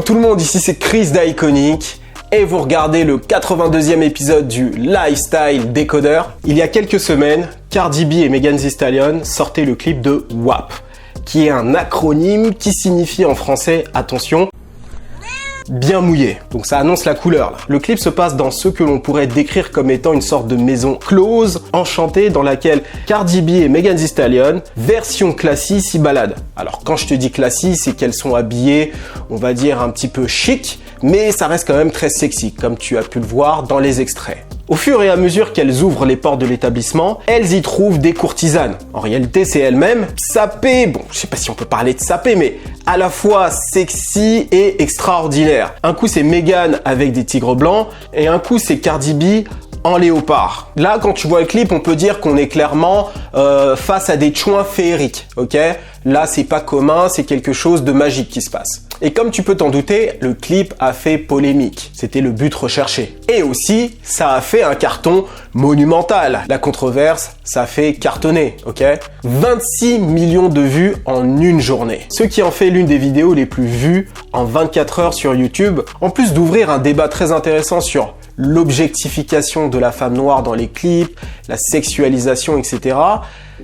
tout le monde, ici c'est Chris d'Iconic et vous regardez le 82e épisode du Lifestyle Décodeur. Il y a quelques semaines, Cardi B et Megan Thee Stallion sortaient le clip de WAP, qui est un acronyme qui signifie en français, attention, bien mouillé. Donc ça annonce la couleur là. Le clip se passe dans ce que l'on pourrait décrire comme étant une sorte de maison close, enchantée, dans laquelle Cardi B et Megan Thee Stallion, version classique, s'y baladent. Alors quand je te dis classique, c'est qu'elles sont habillées, on va dire un petit peu chic, mais ça reste quand même très sexy, comme tu as pu le voir dans les extraits. Au fur et à mesure qu'elles ouvrent les portes de l'établissement, elles y trouvent des courtisanes. En réalité, c'est elles-mêmes sapées, bon, je sais pas si on peut parler de sapées, mais à la fois sexy et extraordinaire. Un coup, c'est Megan avec des tigres blancs, et un coup, c'est Cardi B en léopard. Là, quand tu vois le clip, on peut dire qu'on est clairement face à des chouins féeriques, ok? Là, c'est pas commun, c'est quelque chose de magique qui se passe. Et comme tu peux t'en douter, le clip a fait polémique. C'était le but recherché. Et aussi, ça a fait un carton monumental. La controverse, ça a fait cartonner, ok? 26 millions de vues en une journée. Ce qui en fait l'une des vidéos les plus vues en 24 heures sur YouTube. En plus d'ouvrir un débat très intéressant sur l'objectification de la femme noire dans les clips, la sexualisation, etc.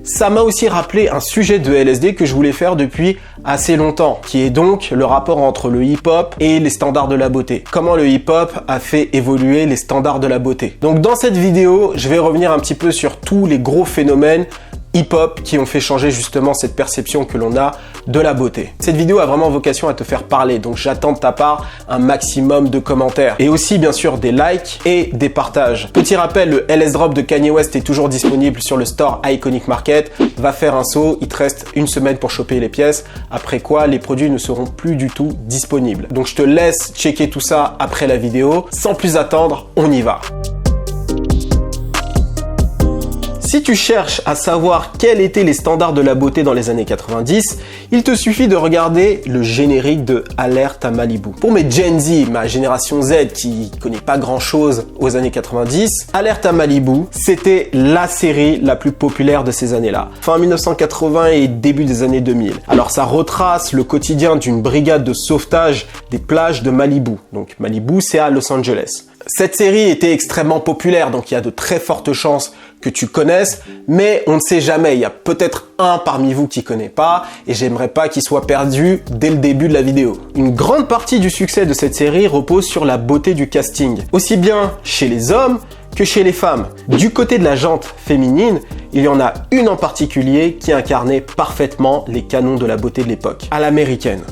Ça m'a aussi rappelé un sujet de LSD que je voulais faire depuis assez longtemps, qui est donc le rapport entre le hip-hop et les standards de la beauté. Comment le hip-hop a fait évoluer les standards de la beauté. Donc dans cette vidéo, je vais revenir un petit peu sur tous les gros phénomènes hip-hop qui ont fait changer justement cette perception que l'on a de la beauté. Cette vidéo a vraiment vocation à te faire parler, donc j'attends de ta part un maximum de commentaires et aussi bien sûr des likes et des partages. Petit rappel, le LS Drop de Kanye West est toujours disponible sur le store Iconic Market. Va faire un saut, il te reste une semaine pour choper les pièces, après quoi les produits ne seront plus du tout disponibles. Donc je te laisse checker tout ça après la vidéo. Sans plus attendre, on y va. Si tu cherches à savoir quels étaient les standards de la beauté dans les années 90, il te suffit de regarder le générique de Alerte à Malibu. Pour mes Gen Z, ma génération Z qui connaît pas grand chose aux années 90, Alerte à Malibu, c'était la série la plus populaire de ces années-là. Fin 1980 et début des années 2000. Alors ça retrace le quotidien d'une brigade de sauvetage des plages de Malibu. Donc Malibu, c'est à Los Angeles. Cette série était extrêmement populaire, donc il y a de très fortes chances que tu connaisses, mais on ne sait jamais. Il y a peut-être un parmi vous qui connaît pas, et j'aimerais pas qu'il soit perdu dès le début de la vidéo. Une grande partie du succès de cette série repose sur la beauté du casting, aussi bien chez les hommes que chez les femmes. Du côté de la gente féminine, il y en a une en particulier qui incarnait parfaitement les canons de la beauté de l'époque, à l'américaine.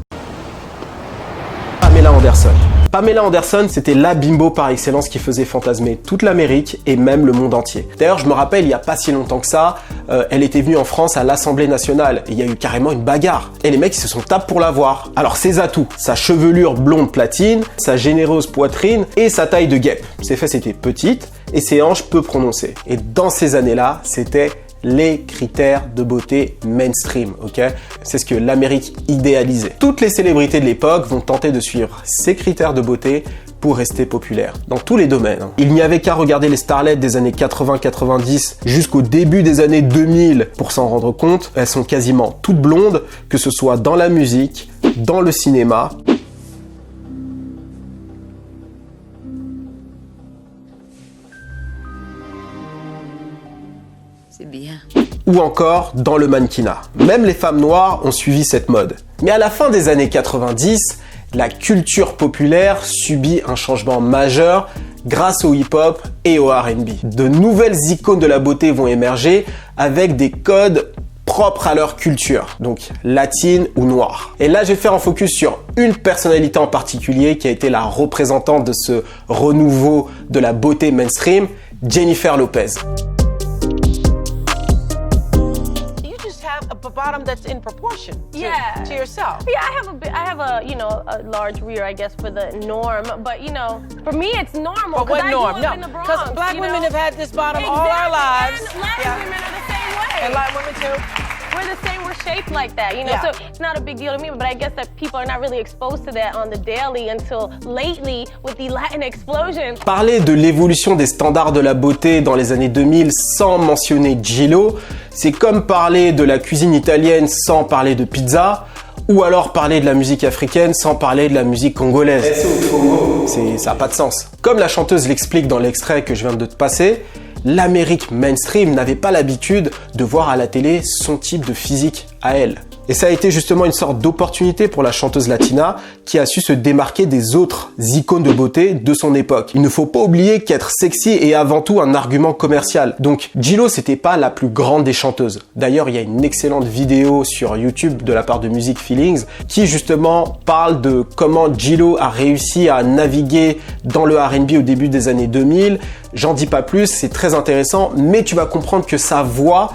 Pamela Anderson. Pamela Anderson, c'était la bimbo par excellence qui faisait fantasmer toute l'Amérique et même le monde entier. D'ailleurs, je me rappelle, il n'y a pas si longtemps que ça, elle était venue en France à l'Assemblée nationale et il y a eu carrément une bagarre. Et les mecs, ils se sont tapés pour la voir. Alors, ses atouts, sa chevelure blonde platine, sa généreuse poitrine et sa taille de guêpe. Ses fesses étaient petites et ses hanches peu prononcées. Et dans ces années-là, c'était les critères de beauté mainstream, ok? C'est ce que l'Amérique idéalisait. Toutes les célébrités de l'époque vont tenter de suivre ces critères de beauté pour rester populaires, dans tous les domaines. Il n'y avait qu'à regarder les starlettes des années 80-90 jusqu'au début des années 2000 pour s'en rendre compte. Elles sont quasiment toutes blondes, que ce soit dans la musique, dans le cinéma, bien. Ou encore dans le mannequinat. Même les femmes noires ont suivi cette mode. Mais à la fin des années 90, la culture populaire subit un changement majeur grâce au hip-hop et au R&B. De nouvelles icônes de la beauté vont émerger avec des codes propres à leur culture, donc latine ou noire. Et là, je vais faire un focus sur une personnalité en particulier qui a été la représentante de ce renouveau de la beauté mainstream, Jennifer Lopez. A bottom that's in proportion to yourself. Yeah, I have a you know, a large rear, I guess, for the norm. But you know, for me, it's normal. But what norm? No, because black women have had this bottom all our lives. And Latin women are the same way. And Latin women too. We're the same, we're shaped like that, you know, so it's not a big deal to me, but I guess that people are not really exposed to that on the daily until lately with the Latin explosion. Parler de l'évolution des standards de la beauté dans les années 2000 sans mentionner J.Lo, c'est comme parler de la cuisine italienne sans parler de pizza, Ou alors parler de la musique africaine sans parler de la musique congolaise. Ça n'a pas de sens. Comme la chanteuse l'explique dans l'extrait que je viens de te passer, l'Amérique mainstream n'avait pas l'habitude de voir à la télé son type de physique à elle. Et ça a été justement une sorte d'opportunité pour la chanteuse latina qui a su se démarquer des autres icônes de beauté de son époque. Il ne faut pas oublier qu'être sexy est avant tout un argument commercial. Donc J-Lo, c'était pas la plus grande des chanteuses. D'ailleurs, il y a une excellente vidéo sur YouTube de la part de Music Feelings qui justement parle de comment J-Lo a réussi à naviguer dans le R&B au début des années 2000. J'en dis pas plus, c'est très intéressant, mais tu vas comprendre que sa voix,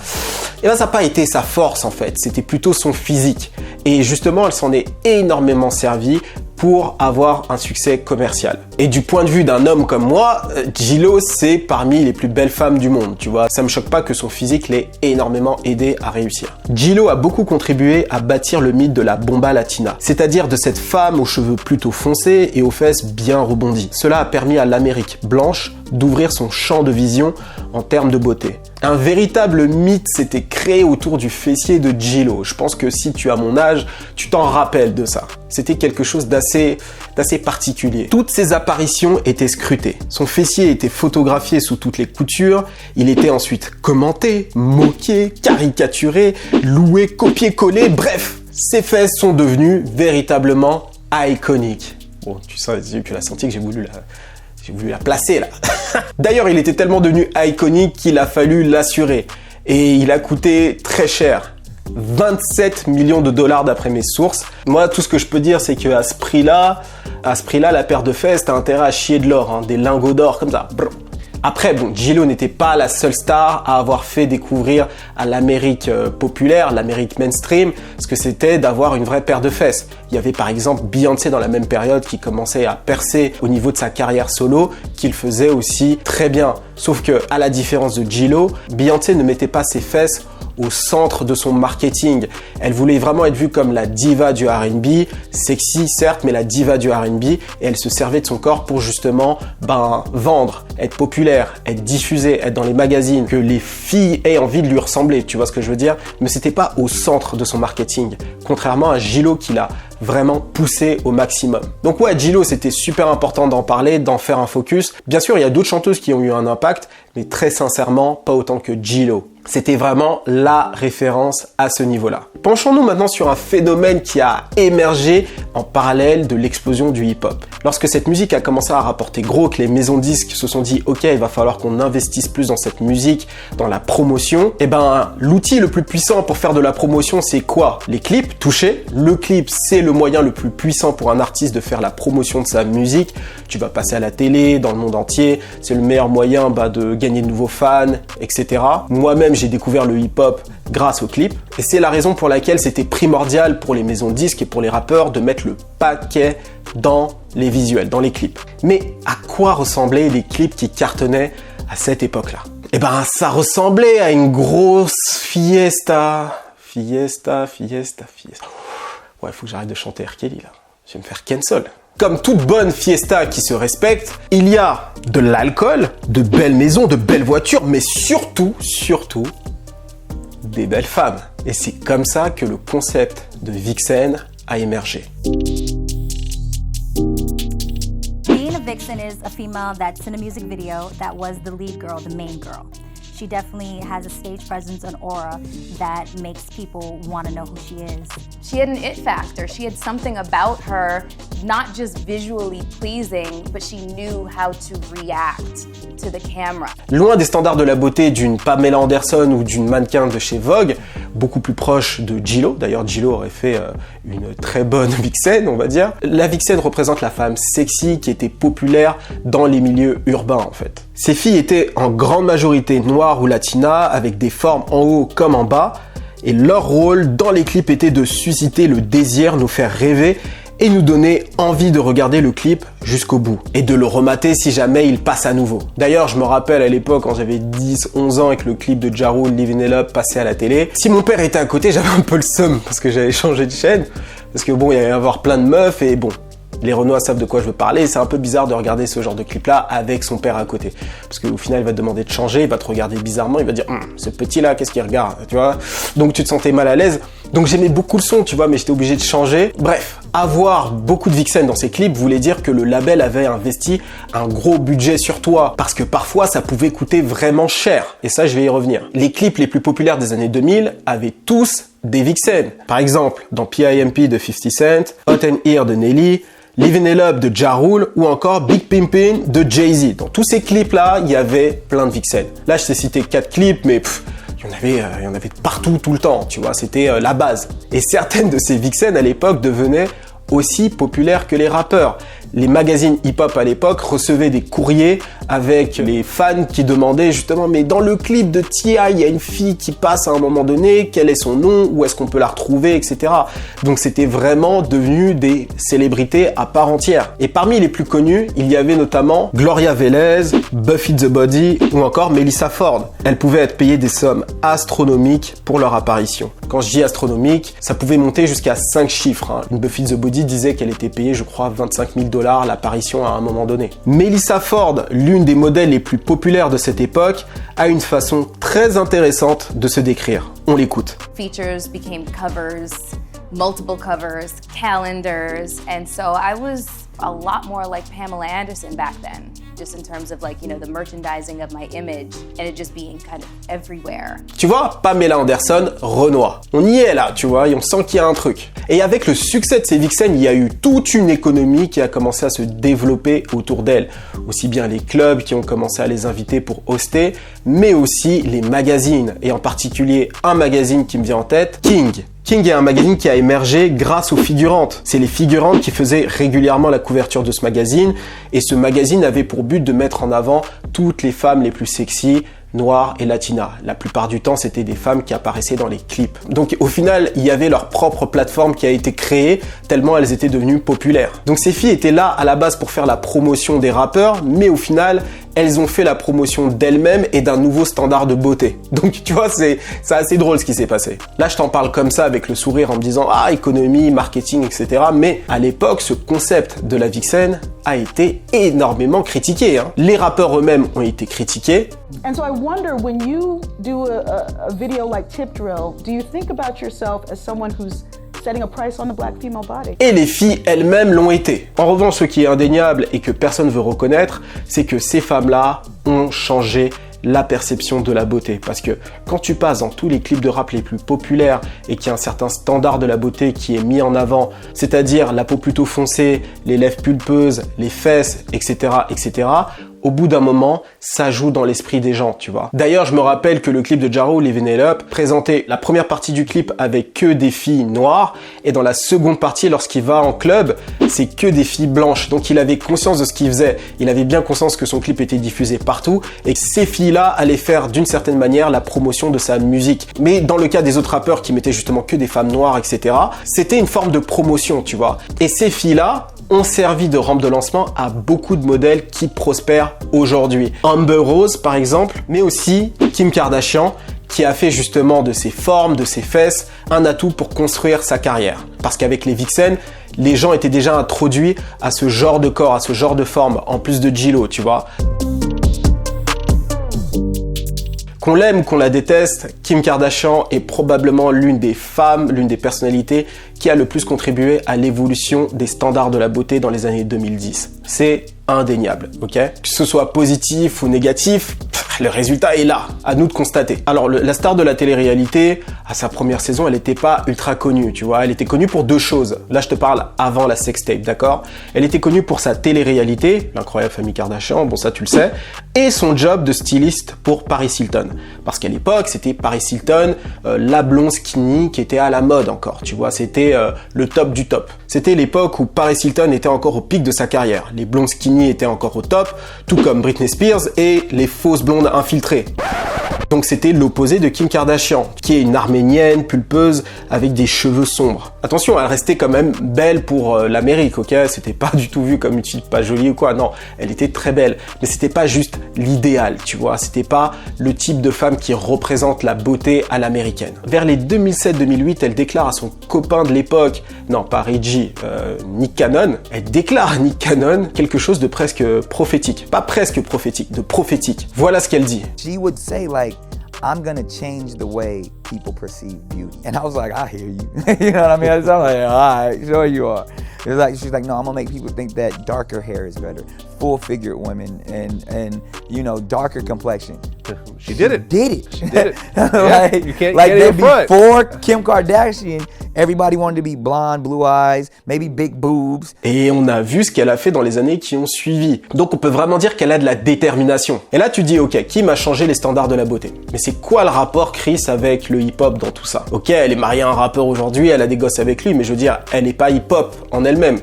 ça n'a pas été sa force en fait, c'était plutôt son physique. Et justement, elle s'en est énormément servie pour avoir un succès commercial. Et du point de vue d'un homme comme moi, J-Lo, c'est parmi les plus belles femmes du monde, tu vois. Ça me choque pas que son physique l'ait énormément aidé à réussir. J-Lo a beaucoup contribué à bâtir le mythe de la bomba latina, c'est-à-dire de cette femme aux cheveux plutôt foncés et aux fesses bien rebondies. Cela a permis à l'Amérique blanche d'ouvrir son champ de vision en termes de beauté. Un véritable mythe s'était créé autour du fessier de J-Lo. Je pense que si tu as mon âge, tu t'en rappelles de ça. C'était quelque chose d'assez particulier. Toutes ses apparitions étaient scrutées. Son fessier était photographié sous toutes les coutures. Il était ensuite commenté, moqué, caricaturé, loué, copié-collé. Bref, ses fesses sont devenues véritablement iconiques. Bon, tu l'as senti que j'ai voulu la placer là. D'ailleurs, il était tellement devenu iconique qu'il a fallu l'assurer. Et il a coûté très cher. 27 millions de dollars d'après mes sources. Moi, tout ce que je peux dire, c'est qu'à ce prix-là, la paire de fesses, t'as intérêt à chier de l'or, des lingots d'or comme ça. Brr. Après, bon, J-Lo n'était pas la seule star à avoir fait découvrir à l'Amérique populaire, l'Amérique mainstream, ce que c'était d'avoir une vraie paire de fesses. Il y avait par exemple Beyoncé dans la même période qui commençait à percer au niveau de sa carrière solo, qu'il faisait aussi très bien. Sauf que, à la différence de J-Lo, Beyoncé ne mettait pas ses fesses au centre de son marketing. Elle voulait vraiment être vue comme la diva du R&B, sexy certes, mais la diva du R&B, et elle se servait de son corps pour justement vendre, être populaire, être diffusée, être dans les magazines, que les filles aient envie de lui ressembler, tu vois ce que je veux dire? Mais c'était pas au centre de son marketing, contrairement à J-Lo qui l'a vraiment poussé au maximum. Donc ouais, J-Lo, c'était super important d'en parler, d'en faire un focus. Bien sûr, il y a d'autres chanteuses qui ont eu un impact, mais très sincèrement, pas autant que J-Lo. C'était vraiment la référence à ce niveau-là. Penchons-nous maintenant sur un phénomène qui a émergé en parallèle de l'explosion du hip-hop. Lorsque cette musique a commencé à rapporter gros, que les maisons disques se sont dit « Ok, il va falloir qu'on investisse plus dans cette musique, dans la promotion », l'outil le plus puissant pour faire de la promotion, c'est quoi? Les clips, touchés. Le clip, c'est le moyen le plus puissant pour un artiste de faire la promotion de sa musique. Tu vas passer à la télé, dans le monde entier. C'est le meilleur moyen de gagner de nouveaux fans, etc. Moi-même, j'ai découvert le hip-hop grâce aux clips. Et c'est la raison pour laquelle c'était primordial pour les maisons de disques et pour les rappeurs de mettre le paquet dans les visuels, dans les clips. Mais à quoi ressemblaient les clips qui cartonnaient à cette époque-là? Ça ressemblait à une grosse fiesta. Ouais, faut que j'arrête de chanter R. Kelly là. Je vais me faire cancel. Comme toute bonne fiesta qui se respecte, il y a de l'alcool, de belles maisons, de belles voitures, mais surtout, des belles femmes. Et c'est comme ça que le concept de Vixen a émergé. Being a vixen is a female that's in a music video that was the lead girl, the main girl. She definitely has a stage presence, an aura that makes people want to know who she is. She had an it factor. She had something about her, not just visually pleasing, but she knew how to react to the camera. Loin des standards de la beauté d'une Pamela Anderson ou d'une mannequin de chez Vogue, beaucoup plus proche de J-Lo. D'ailleurs, J-Lo aurait fait une très bonne vixen, on va dire. La vixen représente la femme sexy qui était populaire dans les milieux urbains, en fait. Ces filles étaient en grande majorité noires ou latinas, avec des formes en haut comme en bas, et leur rôle dans les clips était de susciter le désir, nous faire rêver et nous donner envie de regarder le clip jusqu'au bout et de le remater si jamais il passe à nouveau. D'ailleurs, je me rappelle à l'époque quand j'avais 10-11 ans et que le clip de Ja Rule, Livin' It Up passait à la télé, si mon père était à côté, j'avais un peu le seum parce que j'avais changé de chaîne, parce que bon, il y allait y avoir plein de meufs et bon, Les Renois savent de quoi je veux parler, c'est un peu bizarre de regarder ce genre de clip-là avec son père à côté. Parce qu'au final, il va te demander de changer, il va te regarder bizarrement, il va dire ce petit-là, qu'est-ce qu'il regarde, tu vois. Donc tu te sentais mal à l'aise. Donc j'aimais beaucoup le son, tu vois, mais j'étais obligé de changer. Bref, avoir beaucoup de vixen dans ces clips voulait dire que le label avait investi un gros budget sur toi. Parce que parfois, ça pouvait coûter vraiment cher. Et ça, je vais y revenir. Les clips les plus populaires des années 2000 avaient tous des vixen. Par exemple, dans P.I.M.P. de 50 Cent, Hot and Here de Nelly, Livin' It Up de Ja Rule ou encore Big Pimpin' de Jay-Z. Dans tous ces clips-là, il y avait plein de vixen. Là, je t'ai cité 4 clips, mais il y en avait partout, tout le temps, tu vois, c'était la base. Et certaines de ces vixen à l'époque devenaient aussi populaires que les rappeurs. Les magazines hip-hop à l'époque recevaient des courriers avec les fans qui demandaient justement mais dans le clip de T.I. il y a une fille qui passe à un moment donné, quel est son nom, où est-ce qu'on peut la retrouver, etc. Donc c'était vraiment devenu des célébrités à part entière. Et parmi les plus connus, il y avait notamment Gloria Velez, Buffy the Body ou encore Melissa Ford. Elles pouvaient être payées des sommes astronomiques pour leur apparition. Quand je dis astronomique, ça pouvait monter jusqu'à 5 chiffres. Hein. Une Buffy the Body disait qu'elle était payée, je crois, 25 000 $ l'apparition à un moment donné. Melissa Ford, l'une des modèles les plus populaires de cette époque, a une façon très intéressante de se décrire. On l'écoute. Features became covers, multiple covers, calendars, and so I was a lot more like Pamela Anderson back then, just in terms of like, you know, the merchandising of my image and it just being kind of everywhere. Tu vois, Pamela Anderson, Renoir. On y est là, tu vois, et on sent qu'il y a un truc. Et avec le succès de ces vixen, il y a eu toute une économie qui a commencé à se développer autour d'elles. Aussi bien les clubs qui ont commencé à les inviter pour hoster, mais aussi les magazines, et en particulier un magazine qui me vient en tête, King. King est un magazine qui a émergé grâce aux figurantes. C'est les figurantes qui faisaient régulièrement la couverture de ce magazine et ce magazine avait pour but de mettre en avant toutes les femmes les plus sexy, noires et latinas. La plupart du temps, c'était des femmes qui apparaissaient dans les clips. Donc au final, il y avait leur propre plateforme qui a été créée tellement elles étaient devenues populaires. Donc ces filles étaient là à la base pour faire la promotion des rappeurs, mais au final, elles ont fait la promotion d'elles-mêmes et d'un nouveau standard de beauté. Donc tu vois, c'est assez drôle ce qui s'est passé. Là, je t'en parle comme ça avec le sourire en me disant « Ah, économie, marketing, etc. » Mais à l'époque, ce concept de la vixen a été énormément critiqué. Hein. Les rappeurs eux-mêmes ont été critiqués. And so I wonder, when you do a video like Tip Drill, do you think about yourself as someone who's setting a price on the black female body? Et les filles elles-mêmes l'ont été. En revanche, ce qui est indéniable et que personne ne veut reconnaître, c'est que ces femmes-là ont changé la perception de la beauté. Parce que quand tu passes dans tous les clips de rap les plus populaires et qu'il y a un certain standard de la beauté qui est mis en avant, c'est-à-dire la peau plutôt foncée, les lèvres pulpeuses, les fesses, etc., etc., au bout d'un moment, ça joue dans l'esprit des gens, tu vois. D'ailleurs, je me rappelle que le clip de Ja Rule, Livin' It Up, présentait la première partie du clip avec que des filles noires, et dans la seconde partie, lorsqu'il va en club, c'est que des filles blanches. Donc il avait conscience de ce qu'il faisait. Il avait bien conscience que son clip était diffusé partout, et que ces filles-là allaient faire d'une certaine manière la promotion de sa musique. Mais dans le cas des autres rappeurs qui mettaient justement que des femmes noires, etc., c'était une forme de promotion, tu vois. Et ces filles-là ont servi de rampe de lancement à beaucoup de modèles qui prospèrent aujourd'hui. Amber Rose par exemple, mais aussi Kim Kardashian qui a fait justement de ses formes, de ses fesses, un atout pour construire sa carrière. Parce qu'avec les vixen, les gens étaient déjà introduits à ce genre de corps, à ce genre de forme, en plus de J-Lo, tu vois. Qu'on l'aime, qu'on la déteste, Kim Kardashian est probablement l'une des femmes, l'une des personnalités qui a le plus contribué à l'évolution des standards de la beauté dans les années 2010. C'est indéniable, ok? Que ce soit positif ou négatif, le résultat est là, à nous de constater. Alors la star de la télé-réalité, à sa première saison, elle n'était pas ultra connue, tu vois. Elle était connue pour deux choses. Là, je te parle avant la sextape, d'accord? Elle était connue pour sa télé-réalité, l'incroyable famille Kardashian, bon ça tu le sais, et son job de styliste pour Paris Hilton. Parce qu'à l'époque, c'était Paris Hilton, la blonde skinny qui était à la mode encore, tu vois. C'était le top du top. C'était l'époque où Paris Hilton était encore au pic de sa carrière. Les blondes skinny étaient encore au top, tout comme Britney Spears et les fausses blondes infiltrées. Donc c'était l'opposé de Kim Kardashian, qui est une arménienne pulpeuse avec des cheveux sombres. Attention, elle restait quand même belle pour l'Amérique, ok? C'était pas du tout vu comme une fille pas jolie ou quoi, non. Elle était très belle, mais c'était pas juste l'idéal, tu vois? C'était pas le type de femme qui représente la beauté à l'américaine. Vers les 2007-2008, elle déclare à son copain de l'époque, non pas Reggie, Nick Cannon, elle déclare à Nick Cannon quelque chose de presque prophétique. Pas presque prophétique, de prophétique. Voilà ce qu'elle dit. She would say like, I'm gonna change the way people perceive beauty. And I was like, I hear you. You know what I mean? So I'm like, all right, sure you are. It's like, she's like, no, I'm gonna make people think that darker hair is better. Full-figured women and you know, darker complexion. She did it. She did it. Like, Yeah, you can't like get it in front. before Kim Kardashian, everybody wanted to be blonde, blue eyes, maybe big boobs. Et on a vu ce qu'elle a fait dans les années qui ont suivi. Donc on peut vraiment dire qu'elle a de la détermination. Et là tu dis, ok, Kim a changé les standards de la beauté. Mais c'est quoi le rapport Chris avec le hip-hop dans tout ça? Ok, elle est mariée à un rappeur aujourd'hui, elle a des gosses avec lui, mais je veux dire, elle n'est pas hip-hop en elle-même.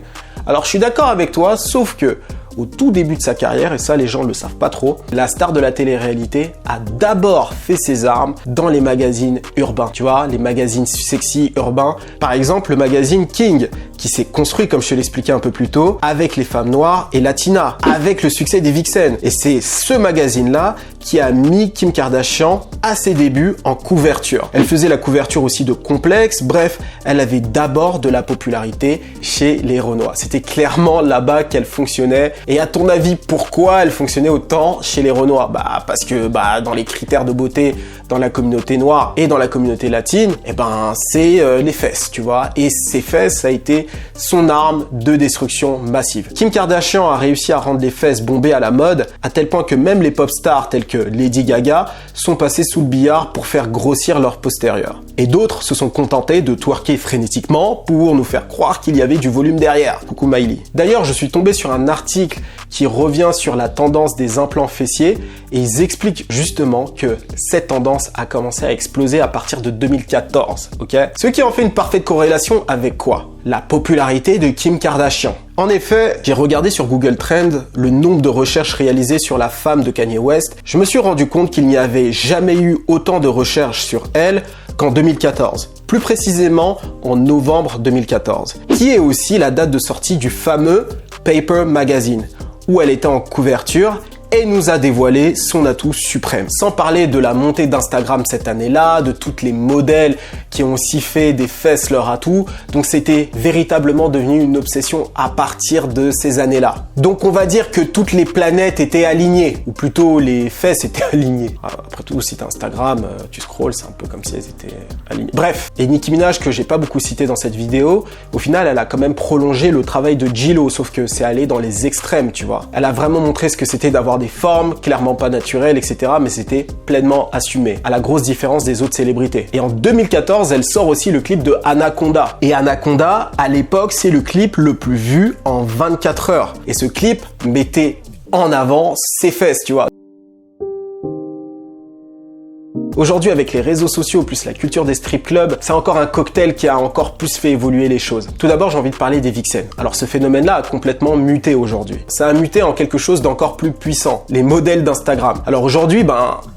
Alors je suis d'accord avec toi, sauf que au tout début de sa carrière, et ça les gens le savent pas trop, la star de la télé-réalité a d'abord fait ses armes dans les magazines urbains, tu vois, les magazines sexy urbains. Par exemple, le magazine King, qui s'est construit, comme je te l'expliquais un peu plus tôt, avec les femmes noires et latinas, avec le succès des Vixen. Et c'est ce magazine-là qui a mis Kim Kardashian à ses débuts en couverture. Elle faisait la couverture aussi de Complex, bref, elle avait d'abord de la popularité chez les Renois. C'était clairement là-bas qu'elle fonctionnait. Et à ton avis, pourquoi elle fonctionnait autant chez les Renois? Bah parce que dans les critères de beauté dans la communauté noire et dans la communauté latine, c'est les fesses, tu vois. Et ces fesses, ça a été son arme de destruction massive. Kim Kardashian a réussi à rendre les fesses bombées à la mode, à tel point que même les pop stars tels que Lady Gaga sont passés sous le billard pour faire grossir leur postérieur. Et d'autres se sont contentés de twerker frénétiquement pour nous faire croire qu'il y avait du volume derrière. Coucou Miley. D'ailleurs, je suis tombé sur un article qui revient sur la tendance des implants fessiers et ils expliquent justement que cette tendance a commencé à exploser à partir de 2014, ok? Ce qui en fait une parfaite corrélation avec quoi? La popularité de Kim Kardashian. En effet, j'ai regardé sur Google Trends le nombre de recherches réalisées sur la femme de Kanye West. Je me suis rendu compte qu'il n'y avait jamais eu autant de recherches sur elle qu'en 2014. Plus précisément en novembre 2014, qui est aussi la date de sortie du fameux Paper Magazine, où elle était en couverture et nous a dévoilé son atout suprême. Sans parler de la montée d'Instagram cette année-là, de toutes les modèles qui ont aussi fait des fesses leur atout. Donc c'était véritablement devenu une obsession à partir de ces années-là. Donc on va dire que toutes les planètes étaient alignées, ou plutôt les fesses étaient alignées. Après tout, si t'as Instagram, tu scrolls, c'est un peu comme si elles étaient alignées. Bref, et Nicki Minaj, que j'ai pas beaucoup cité dans cette vidéo, au final elle a quand même prolongé le travail de J-Lo, sauf que c'est allé dans les extrêmes, tu vois. Elle a vraiment montré ce que c'était d'avoir des formes clairement pas naturelles, etc. Mais c'était pleinement assumé, à la grosse différence des autres célébrités. Et en 2014, elle sort aussi le clip de Anaconda. Et Anaconda, à l'époque, c'est le clip le plus vu en 24 heures. Et ce clip mettait en avant ses fesses, tu vois. Aujourd'hui, avec les réseaux sociaux plus la culture des strip clubs, c'est encore un cocktail qui a encore plus fait évoluer les choses. Tout d'abord, j'ai envie de parler des Vixen. Alors ce phénomène-là a complètement muté aujourd'hui. Ça a muté en quelque chose d'encore plus puissant, les modèles d'Instagram. Alors aujourd'hui,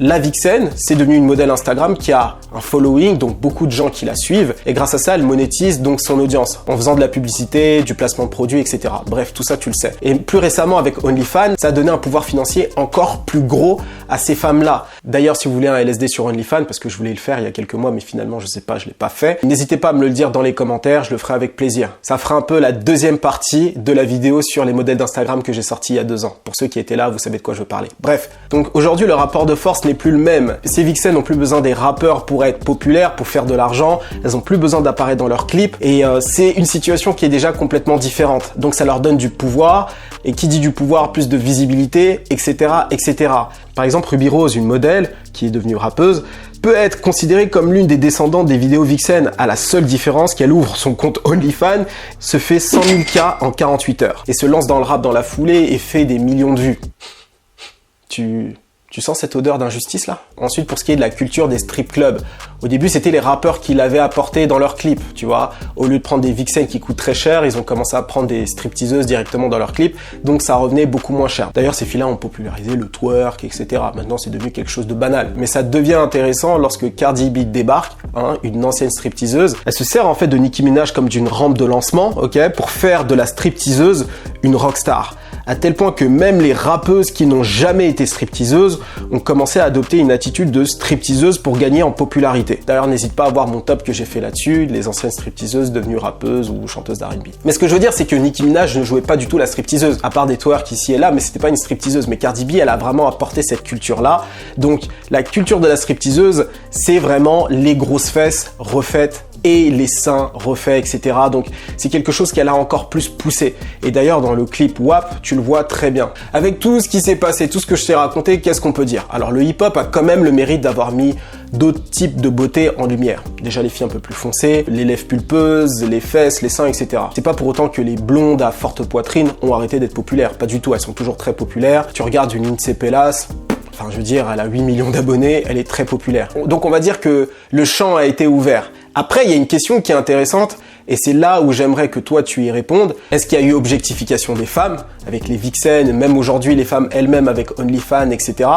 la Vixen, c'est devenu une modèle Instagram qui a un following, donc beaucoup de gens qui la suivent, et grâce à ça, elle monétise donc son audience, en faisant de la publicité, du placement de produits, etc. Bref, tout ça, tu le sais. Et plus récemment, avec OnlyFans, ça a donné un pouvoir financier encore plus gros à ces femmes-là. D'ailleurs, si vous voulez un LSD sur OnlyFans, parce que je voulais le faire il y a quelques mois, mais finalement, je sais pas, je l'ai pas fait. N'hésitez pas à me le dire dans les commentaires, je le ferai avec plaisir. Ça fera un peu la deuxième partie de la vidéo sur les modèles d'Instagram que j'ai sorti il y a 2 ans. Pour ceux qui étaient là, vous savez de quoi je veux parler. Bref, donc aujourd'hui, le rapport de force n'est plus le même. Ces Vixen n'ont plus besoin des rappeurs pour être populaires, pour faire de l'argent. Elles ont plus besoin d'apparaître dans leurs clips. Et c'est une situation qui est déjà complètement différente. Donc ça leur donne du pouvoir. Et qui dit du pouvoir, plus de visibilité, etc., etc. Par exemple, Ruby Rose, une modèle qui est devenue rappeuse, peut être considérée comme l'une des descendantes des vidéos Vixen, à la seule différence qu'elle ouvre son compte OnlyFans, se fait 100 000 K en 48 heures, et se lance dans le rap dans la foulée et fait des millions de vues. Tu Tu sens cette odeur d'injustice là? Ensuite, pour ce qui est de la culture des strip clubs, au début c'était les rappeurs qui l'avaient apporté dans leurs clips, tu vois. Au lieu de prendre des vixens qui coûtent très cher, ils ont commencé à prendre des stripteaseuses directement dans leurs clips, donc ça revenait beaucoup moins cher. D'ailleurs, ces filles-là ont popularisé le twerk, etc. Maintenant, c'est devenu quelque chose de banal. Mais ça devient intéressant lorsque Cardi B débarque, hein, une ancienne stripteaseuse. Elle se sert en fait de Nicki Minaj comme d'une rampe de lancement, ok, pour faire de la stripteaseuse une rockstar. À tel point que même les rappeuses qui n'ont jamais été stripteaseuses ont commencé à adopter une attitude de stripteaseuse pour gagner en popularité. D'ailleurs, n'hésite pas à voir mon top que j'ai fait là-dessus, les anciennes stripteaseuses devenues rappeuses ou chanteuses d'R&B. Mais ce que je veux dire, c'est que Nicki Minaj ne jouait pas du tout la stripteaseuse, à part des twerks ici et là, mais c'était pas une stripteaseuse. Mais Cardi B, elle a vraiment apporté cette culture-là. Donc, la culture de la stripteaseuse, c'est vraiment les grosses fesses refaites et les seins refaits, etc. Donc c'est quelque chose qu'elle a encore plus poussé. Et d'ailleurs dans le clip WAP, tu le vois très bien. Avec tout ce qui s'est passé, tout ce que je t'ai raconté, qu'est-ce qu'on peut dire? Alors le hip-hop a quand même le mérite d'avoir mis d'autres types de beauté en lumière. Déjà les filles un peu plus foncées, les lèvres pulpeuses, les fesses, les seins, etc. C'est pas pour autant que les blondes à forte poitrine ont arrêté d'être populaires. Pas du tout, elles sont toujours très populaires. Tu regardes une Lindsay Pelas, enfin je veux dire, elle a 8 millions d'abonnés, elle est très populaire. Donc on va dire que le champ a été ouvert. Après, il y a une question qui est intéressante, et c'est là où j'aimerais que toi tu y répondes. Est-ce qu'il y a eu objectification des femmes, avec les vixens, même aujourd'hui les femmes elles-mêmes avec OnlyFans, etc.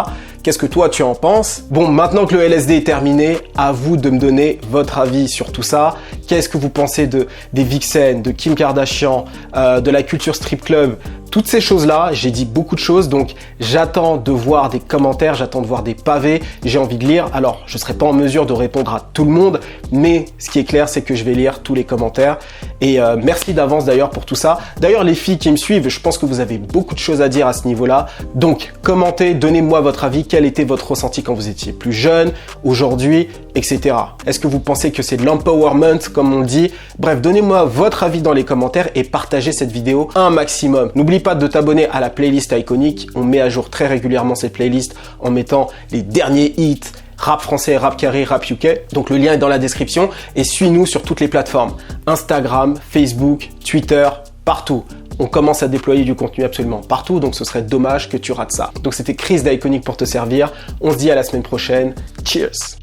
Qu'est-ce que toi tu en penses? Bon, maintenant que le LSD est terminé, à vous de me donner votre avis sur tout ça. Qu'est-ce que vous pensez des vixens, de Kim Kardashian, de la culture strip club? Toutes ces choses-là, j'ai dit beaucoup de choses, donc j'attends de voir des commentaires, j'attends de voir des pavés, j'ai envie de lire. Alors, je ne serai pas en mesure de répondre à tout le monde, mais ce qui est clair, c'est que je vais lire tous les commentaires. Et merci d'avance d'ailleurs pour tout ça. D'ailleurs, les filles qui me suivent, je pense que vous avez beaucoup de choses à dire à ce niveau-là. Donc, commentez, donnez-moi votre avis. Quel était votre ressenti quand vous étiez plus jeune, aujourd'hui, etc. Est-ce que vous pensez que c'est de l'empowerment, comme on le dit? Bref, donnez-moi votre avis dans les commentaires et partagez cette vidéo un maximum. N'oublie pas de t'abonner à la playlist iconique. On met à jour très régulièrement cette playlist en mettant les derniers hits, rap français, rap carré, rap UK. Donc le lien est dans la description et suis-nous sur toutes les plateformes. Instagram, Facebook, Twitter, partout. On commence à déployer du contenu absolument partout, donc ce serait dommage que tu rates ça. Donc c'était Chris d'Iconic pour te servir. On se dit à la semaine prochaine. Cheers!